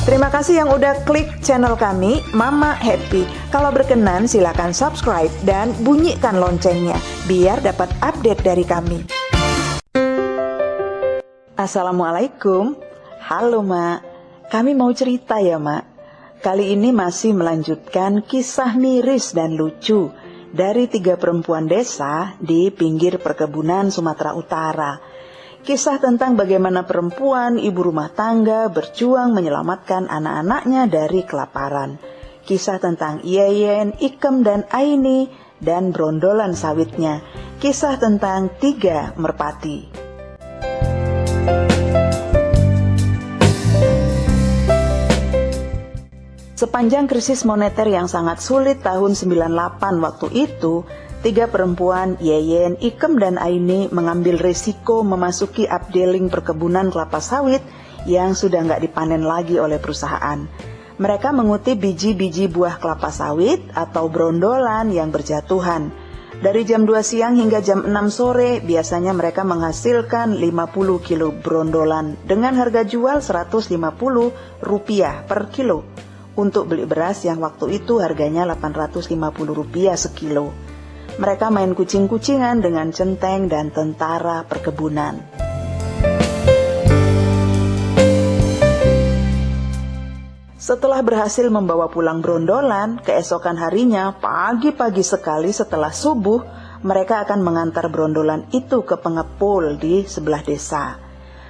Terima kasih yang udah klik channel kami, Mama Happy. Kalau berkenan silakan subscribe dan bunyikan loncengnya biar dapat update dari kami. Assalamualaikum. Halo Mak, kami mau cerita ya Mak. Kali ini masih melanjutkan kisah miris dan lucu dari 3 perempuan desa di pinggir perkebunan Sumatera Utara. Kisah tentang bagaimana perempuan ibu rumah tangga berjuang menyelamatkan anak-anaknya dari kelaparan. Kisah tentang Yeyen, Ikem, dan Aini, dan brondolan sawitnya. Kisah tentang 3 merpati. Sepanjang krisis moneter yang sangat sulit tahun 98 waktu itu, 3 perempuan, Yeyen, Ikem, dan Aini mengambil risiko memasuki updeling perkebunan kelapa sawit yang sudah nggak dipanen lagi oleh perusahaan. Mereka mengutip biji-biji buah kelapa sawit atau brondolan yang berjatuhan. Dari jam 2 siang hingga jam 6 sore, biasanya mereka menghasilkan 50 kilo brondolan dengan harga jual Rp150 per kilo. Untuk beli beras yang waktu itu harganya Rp850 sekilo. Mereka main kucing-kucingan dengan centeng dan tentara perkebunan. Setelah berhasil membawa pulang brondolan, keesokan harinya pagi-pagi sekali setelah subuh, mereka akan mengantar brondolan itu ke pengepul di sebelah desa.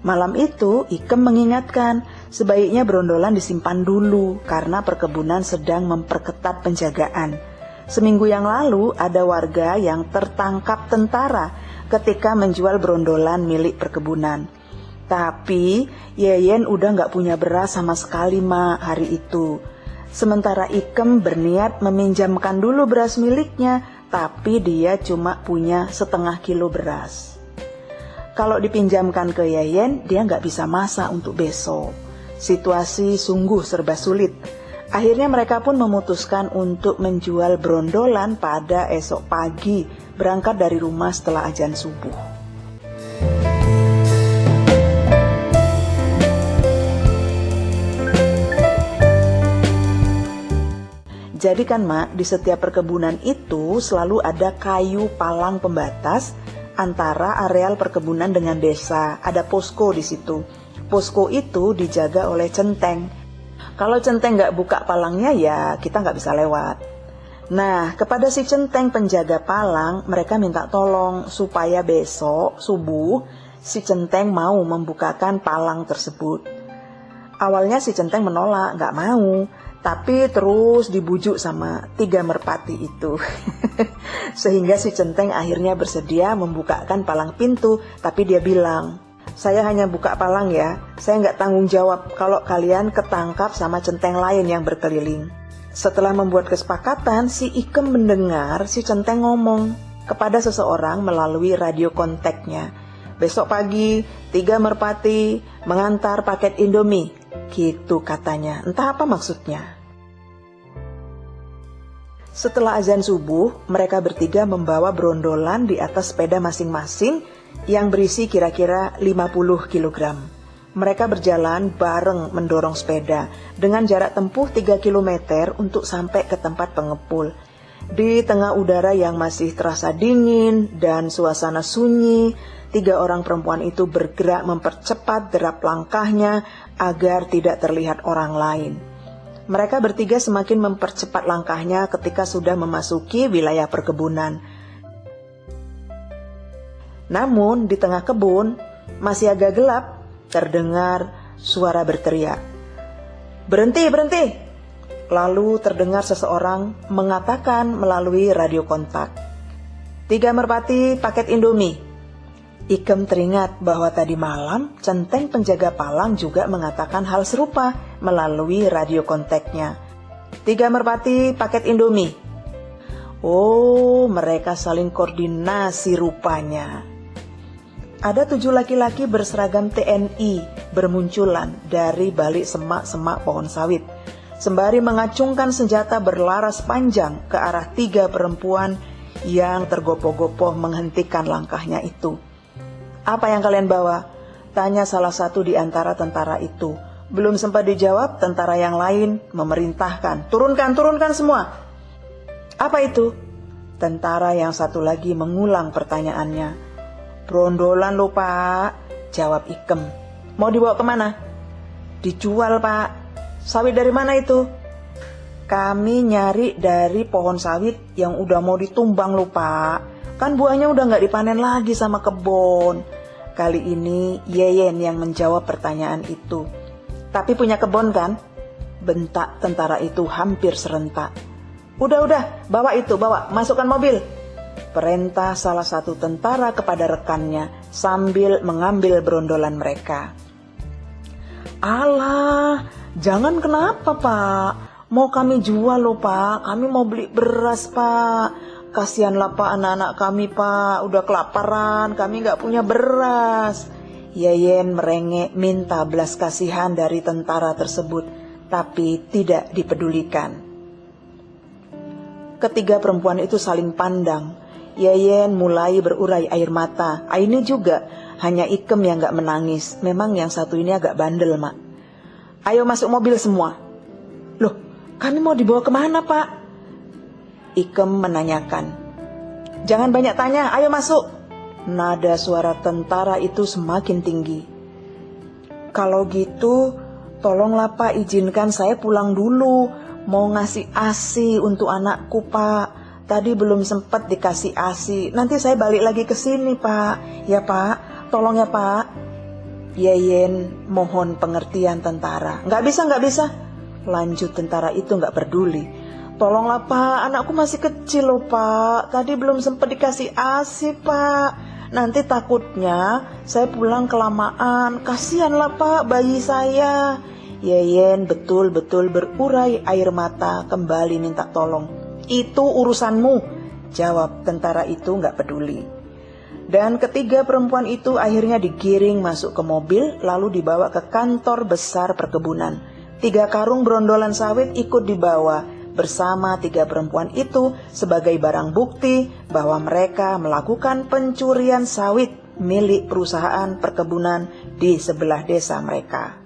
Malam itu, Ikem mengingatkan sebaiknya brondolan disimpan dulu karena perkebunan sedang memperketat penjagaan. Seminggu yang lalu ada warga yang tertangkap tentara ketika menjual brondolan milik perkebunan. Tapi Yeyen udah gak punya beras sama sekali Mak hari itu. Sementara Ikem berniat meminjamkan dulu beras miliknya, tapi dia cuma punya setengah kilo beras. Kalau dipinjamkan ke Yeyen, dia gak bisa masak untuk besok. Situasi sungguh serba sulit. Akhirnya mereka pun memutuskan untuk menjual brondolan pada esok pagi, berangkat dari rumah setelah azan subuh. Jadi kan Mak, di setiap perkebunan itu selalu ada kayu palang pembatas antara areal perkebunan dengan desa. Ada posko di situ. Posko itu dijaga oleh centeng. Kalau centeng nggak buka palangnya ya kita nggak bisa lewat. Nah, kepada si centeng penjaga palang, mereka minta tolong supaya besok subuh si centeng mau membukakan palang tersebut. Awalnya si centeng menolak, nggak mau, tapi terus dibujuk sama 3 merpati itu. Sehingga si centeng akhirnya bersedia membukakan palang pintu, tapi dia bilang, saya hanya buka palang ya, saya nggak tanggung jawab kalau kalian ketangkap sama centeng lain yang berkeliling. Setelah membuat kesepakatan, si Ikem mendengar si centeng ngomong kepada seseorang melalui radio kontaknya. Besok pagi, 3 merpati mengantar paket Indomie, gitu katanya, entah apa maksudnya. Setelah azan subuh, mereka bertiga membawa brondolan di atas sepeda masing-masing yang berisi kira-kira 50 kg. Mereka berjalan bareng mendorong sepeda dengan jarak tempuh 3 km untuk sampai ke tempat pengepul. Di tengah udara yang masih terasa dingin dan suasana sunyi, 3 orang perempuan itu bergerak mempercepat derap langkahnya agar tidak terlihat orang lain. Mereka bertiga semakin mempercepat langkahnya ketika sudah memasuki wilayah perkebunan. Namun di tengah kebun masih agak gelap, terdengar suara berteriak. Berhenti, berhenti! Lalu terdengar seseorang mengatakan melalui radio kontak, 3 merpati paket Indomie. Ikem teringat bahwa tadi malam centeng penjaga palang juga mengatakan hal serupa melalui radio kontaknya. 3 merpati paket Indomie. Oh, mereka saling koordinasi rupanya. Ada 7 laki-laki berseragam TNI bermunculan dari balik semak-semak pohon sawit, sembari mengacungkan senjata berlaras panjang ke arah 3 perempuan yang tergopoh-gopoh menghentikan langkahnya itu. Apa yang kalian bawa? Tanya salah satu di antara tentara itu, Belum sempat dijawab, tentara yang lain memerintahkan, turunkan semua. Apa itu? Tentara yang satu lagi mengulang pertanyaannya. Brondolan lho Pak, jawab Ikem. Mau dibawa kemana? Dijual Pak. Sawit dari mana itu? Kami nyari dari pohon sawit yang udah mau ditumbang lho Pak. Kan buahnya udah gak dipanen lagi sama kebon. Kali ini Yeyen yang menjawab pertanyaan itu. Tapi punya kebon kan? Bentak tentara itu hampir serentak. Udah, bawa, masukkan mobil. Perintah salah satu tentara kepada rekannya sambil mengambil brondolan mereka. Alah, jangan kenapa Pak? Mau kami jual loh Pak, kami mau beli beras Pak. Kasihanlah Pak anak-anak kami Pak, udah kelaparan, kami gak punya beras. Yeyen merengek minta belas kasihan dari tentara tersebut, tapi tidak dipedulikan. Ketiga perempuan itu saling pandang. Yeyen mulai berurai air mata. Ini juga, hanya Ikem yang gak menangis. Memang yang satu ini agak bandel, Mak. Ayo masuk mobil semua. Loh, kami mau dibawa kemana, Pak? Ikem menanyakan. Jangan banyak tanya, ayo masuk. Nada suara tentara itu semakin tinggi. Kalau gitu, tolonglah Pak izinkan saya pulang dulu. Mau ngasih ASI untuk anakku Pak. Tadi belum sempat dikasih ASI. Nanti saya balik lagi ke sini Pak. Ya Pak, tolong ya Pak. Yeyen mohon pengertian tentara. Nggak bisa. Lanjut tentara itu nggak peduli. Tolonglah Pak, anakku masih kecil loh Pak. Tadi belum sempat dikasih ASI Pak. Nanti takutnya saya pulang kelamaan. Kasihanlah Pak bayi saya. Yeyen betul-betul berurai air mata kembali minta tolong. Itu urusanmu, jawab tentara itu gak peduli. Dan ketiga perempuan itu akhirnya digiring masuk ke mobil lalu dibawa ke kantor besar perkebunan. 3 karung brondolan sawit ikut dibawa bersama 3 perempuan itu sebagai barang bukti bahwa mereka melakukan pencurian sawit milik perusahaan perkebunan di sebelah desa mereka.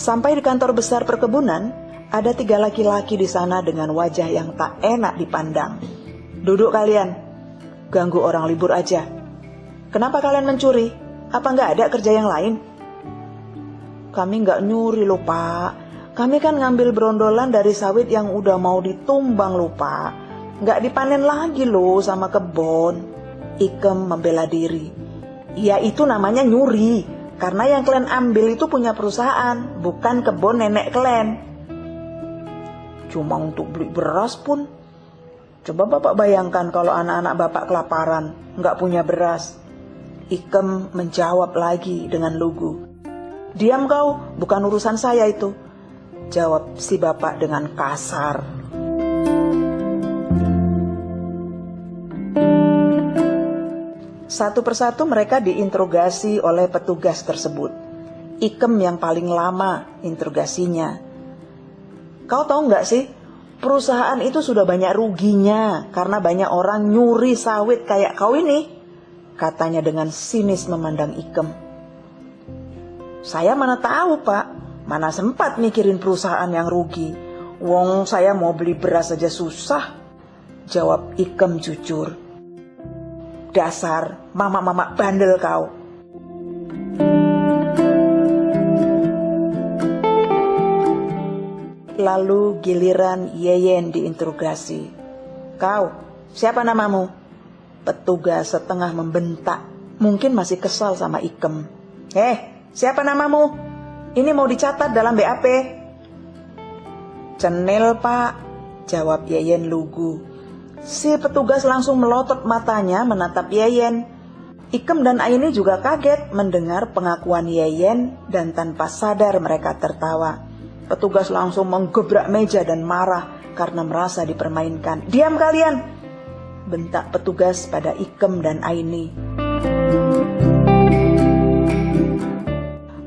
Sampai di kantor besar perkebunan, ada 3 laki-laki di sana dengan wajah yang tak enak dipandang. Duduk kalian, ganggu orang libur aja. Kenapa kalian mencuri? Apa nggak ada kerja yang lain? Kami nggak nyuri loh Pak. Kami kan ngambil brondolan dari sawit yang udah mau ditumbang loh Pak. Nggak dipanen lagi loh sama kebon. Ikem membela diri. Ya itu namanya nyuri. Karena yang kalian ambil itu punya perusahaan, bukan kebon nenek kalian. Cuma untuk beli beras pun. Coba Bapak bayangkan kalau anak-anak Bapak kelaparan, nggak punya beras. Ikem menjawab lagi dengan lugu. Diam kau, bukan urusan saya itu, jawab si bapak dengan kasar. Satu persatu mereka diinterogasi oleh petugas tersebut. Ikem yang paling lama interogasinya. Kau tahu nggak sih, perusahaan itu sudah banyak ruginya karena banyak orang nyuri sawit kayak kau ini, katanya dengan sinis memandang Ikem. Saya mana tahu Pak, mana sempat mikirin perusahaan yang rugi. Wong saya mau beli beras saja susah, jawab Ikem jujur. Dasar mama-mama bandel kau. Lalu giliran Yeyen diinterogasi. Kau, siapa namamu? Petugas setengah membentak, mungkin masih kesal sama Ikem. Siapa namamu? Ini mau dicatat dalam BAP. Cenil Pak, jawab Yeyen lugu. Si petugas langsung melotot matanya menatap Yeyen. Ikem dan Aini juga kaget mendengar pengakuan Yeyen dan tanpa sadar mereka tertawa. Petugas langsung menggebrak meja dan marah karena merasa dipermainkan. Diam kalian, bentak petugas pada Ikem dan Aini.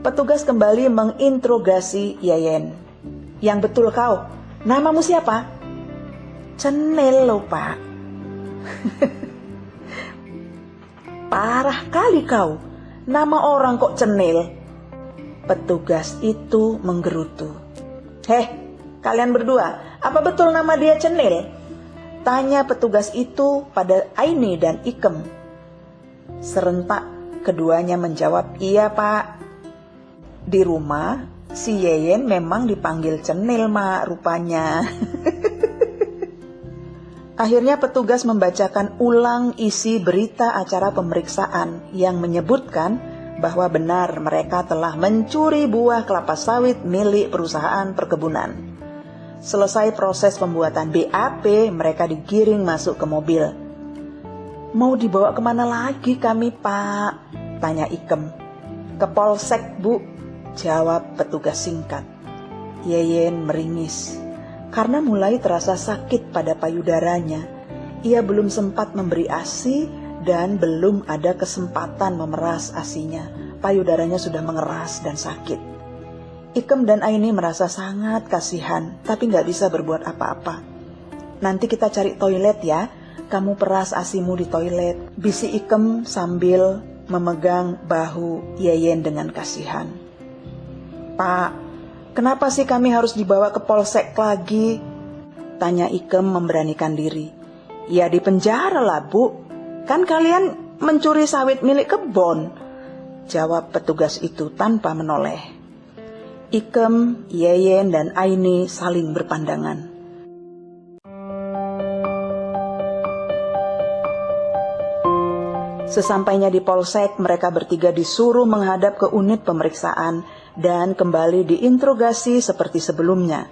Petugas kembali menginterogasi Yeyen. Yang betul kau, namamu siapa? Cenil loh Pak. Parah kali kau. Nama orang kok Cenil? Petugas itu menggerutu. Heh, kalian berdua, apa betul nama dia Cenil? Tanya petugas itu pada Aini dan Ikem. Serentak keduanya menjawab, iya pak. Di rumah, si Yeyen memang dipanggil Cenil mak rupanya. Akhirnya petugas membacakan ulang isi berita acara pemeriksaan yang menyebutkan bahwa benar mereka telah mencuri buah kelapa sawit milik perusahaan perkebunan. Selesai proses pembuatan BAP, mereka digiring masuk ke mobil. Mau dibawa kemana lagi kami pak? Tanya Ikem. Ke Polsek bu, jawab petugas singkat. Yeyen meringis. Karena mulai terasa sakit pada payudaranya, ia belum sempat memberi ASI dan belum ada kesempatan memeras ASInya. Payudaranya sudah mengeras dan sakit. Ikem dan Aini merasa sangat kasihan, tapi nggak bisa berbuat apa-apa. Nanti kita cari toilet ya, kamu peras ASImu di toilet, bisik Ikem sambil memegang bahu Yeyen dengan kasihan. Pak, kenapa sih kami harus dibawa ke polsek lagi? Tanya Ikem memberanikan diri. Ya di penjara lah bu, kan kalian mencuri sawit milik kebon, jawab petugas itu tanpa menoleh. Ikem, Yeyen dan Aini saling berpandangan. Sesampainya di polsek, mereka bertiga disuruh menghadap ke unit pemeriksaan dan kembali diinterogasi seperti sebelumnya.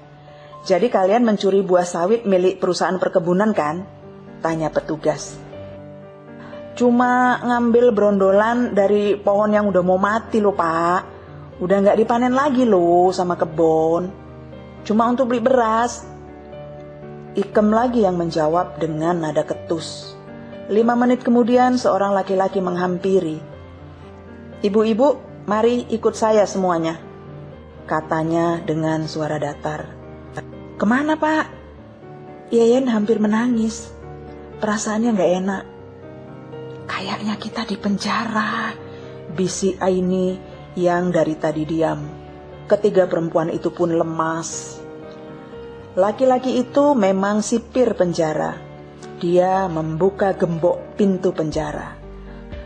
Jadi kalian mencuri buah sawit milik perusahaan perkebunan kan? Tanya petugas. Cuma ngambil brondolan dari pohon yang udah mau mati loh pak. Udah gak dipanen lagi loh sama kebon. Cuma untuk beli beras. Ikem lagi yang menjawab dengan nada ketus. 5 menit kemudian seorang laki-laki menghampiri. Ibu-ibu, mari ikut saya semuanya, katanya dengan suara datar. Kemana pak? Yeyen hampir menangis. Perasaannya gak enak. Kayaknya kita di penjara, bisik Aini yang dari tadi diam. Ketiga perempuan itu pun lemas. Laki-laki itu memang sipir penjara. Dia membuka gembok pintu penjara.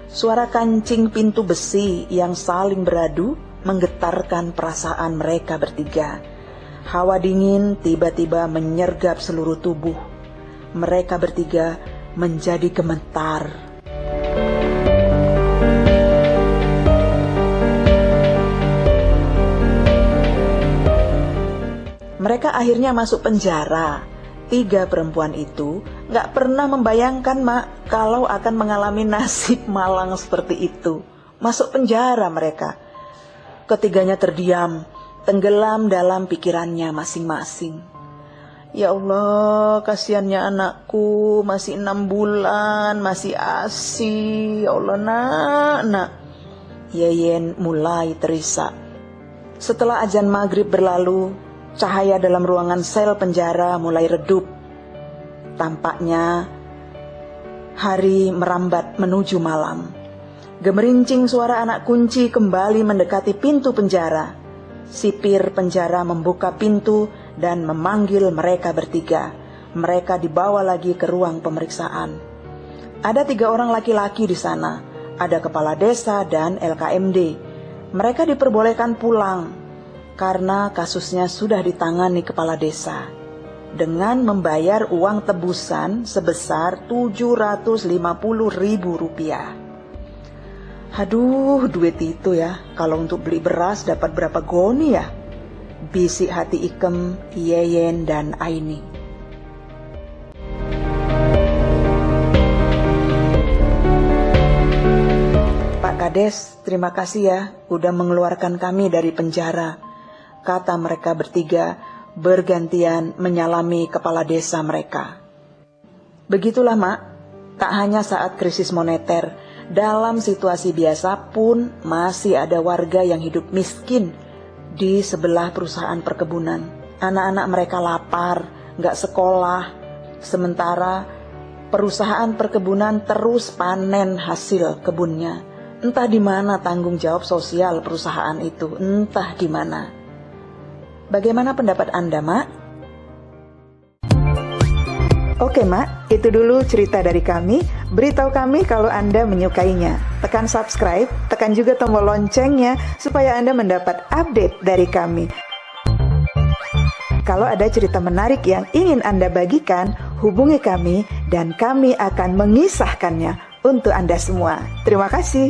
Suara kancing pintu besi yang saling beradu menggetarkan perasaan mereka bertiga. Hawa dingin tiba-tiba menyergap seluruh tubuh. Mereka bertiga menjadi gemetar. Mereka akhirnya masuk penjara. 3 perempuan itu gak pernah membayangkan mak kalau akan mengalami nasib malang seperti itu. Masuk penjara mereka. Ketiganya terdiam, tenggelam dalam pikirannya masing-masing. Ya Allah, kasihannya anakku, masih 6 bulan, masih ASI. Ya Allah nak. Yeyen mulai terisak. Setelah azan maghrib berlalu, cahaya dalam ruangan sel penjara mulai redup. Tampaknya hari merambat menuju malam. Gemerincing suara anak kunci kembali mendekati pintu penjara. Sipir penjara membuka pintu dan memanggil mereka bertiga. Mereka dibawa lagi ke ruang pemeriksaan. Ada 3 orang laki-laki di sana. Ada kepala desa dan LKMD. Mereka diperbolehkan pulang karena kasusnya sudah ditangani kepala desa dengan membayar uang tebusan sebesar Rp750.000. Aduh, duit itu ya, kalau untuk beli beras dapat berapa goni ya? Bisik hati Ikem, Yeyen dan Aini. Pak Kades, terima kasih ya udah mengeluarkan kami dari penjara, kata mereka bertiga bergantian menyalami kepala desa mereka. Begitulah mak, tak hanya saat krisis moneter, dalam situasi biasa pun masih ada warga yang hidup miskin di sebelah perusahaan perkebunan. Anak-anak mereka lapar, gak sekolah, sementara perusahaan perkebunan terus panen hasil kebunnya. Entah di mana tanggung jawab sosial perusahaan itu, entah di mana. Bagaimana pendapat Anda, Mak? Oke, Mak, itu dulu cerita dari kami. Beritahu kami kalau Anda menyukainya. Tekan subscribe, tekan juga tombol loncengnya supaya Anda mendapat update dari kami. Kalau ada cerita menarik yang ingin Anda bagikan, hubungi kami dan kami akan mengisahkannya untuk Anda semua. Terima kasih.